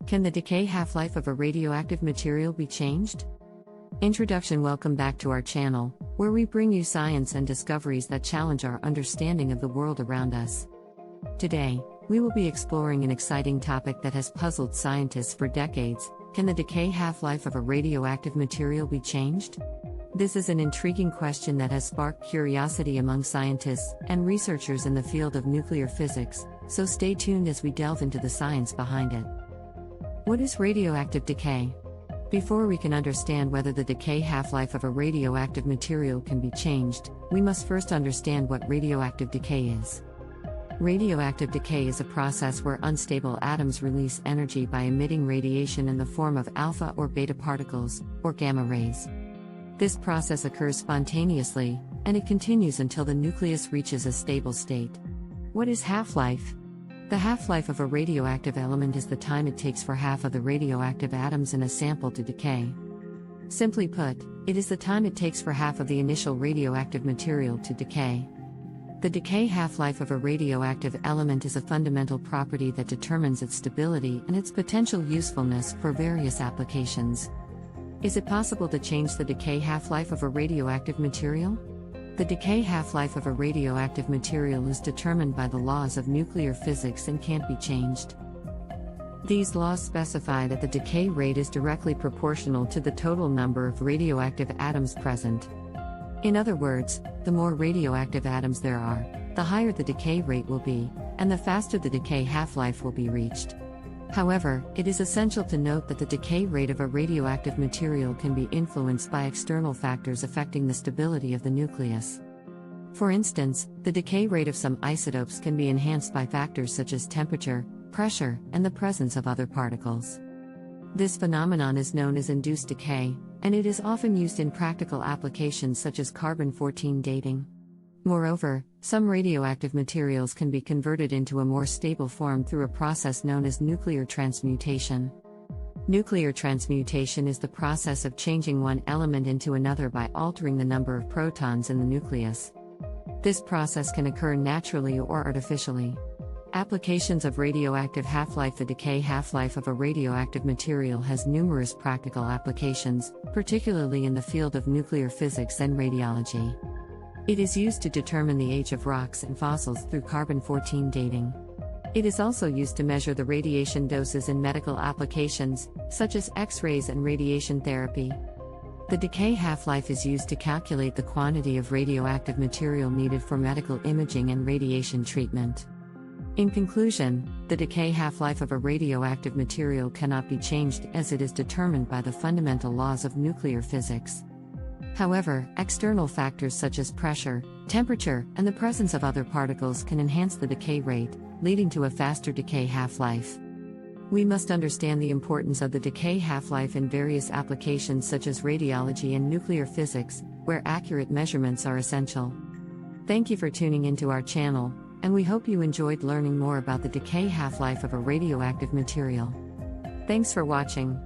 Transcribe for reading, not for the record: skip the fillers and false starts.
Can the decay half-life of a radioactive material be changed? Introduction. Welcome back to our channel, where we bring you science and discoveries that challenge our understanding of the world around us. Today, we will be exploring an exciting topic that has puzzled scientists for decades. Can the decay half-life of a radioactive material be changed? This is an intriguing question that has sparked curiosity among scientists and researchers in the field of nuclear physics, so stay tuned as we delve into the science behind it. What is radioactive decay? Before we can understand whether the decay half-life of a radioactive material can be changed, we must first understand what radioactive decay is. Radioactive decay is a process where unstable atoms release energy by emitting radiation in the form of alpha or beta particles, or gamma rays. This process occurs spontaneously, and it continues until the nucleus reaches a stable state. What is half-life? The half-life of a radioactive element is the time it takes for half of the radioactive atoms in a sample to decay. Simply put, it is the time it takes for half of the initial radioactive material to decay. The decay half-life of a radioactive element is a fundamental property that determines its stability and its potential usefulness for various applications. Is it possible to change the decay half-life of a radioactive material? The decay half-life of a radioactive material is determined by the laws of nuclear physics and can't be changed. These laws specify that the decay rate is directly proportional to the total number of radioactive atoms present. In other words, the more radioactive atoms there are, the higher the decay rate will be, and the faster the decay half-life will be reached. However, it is essential to note that the decay rate of a radioactive material can be influenced by external factors affecting the stability of the nucleus. For instance, the decay rate of some isotopes can be enhanced by factors such as temperature, pressure, and the presence of other particles. This phenomenon is known as induced decay, and it is often used in practical applications such as carbon-14 dating. Moreover, some radioactive materials can be converted into a more stable form through a process known as nuclear transmutation. Nuclear transmutation is the process of changing one element into another by altering the number of protons in the nucleus. This process can occur naturally or artificially. Applications of radioactive half-life. The decay half-life of a radioactive material has numerous practical applications, particularly in the field of nuclear physics and radiology. It is used to determine the age of rocks and fossils through carbon-14 dating. It is also used to measure the radiation doses in medical applications, such as X-rays and radiation therapy. The decay half-life is used to calculate the quantity of radioactive material needed for medical imaging and radiation treatment. In conclusion, the decay half-life of a radioactive material cannot be changed as it is determined by the fundamental laws of nuclear physics. However, external factors such as pressure, temperature, and the presence of other particles can enhance the decay rate, leading to a faster decay half-life. We must understand the importance of the decay half-life in various applications such as radiology and nuclear physics, where accurate measurements are essential. Thank you for tuning into our channel, and we hope you enjoyed learning more about the decay half-life of a radioactive material. Thanks for watching.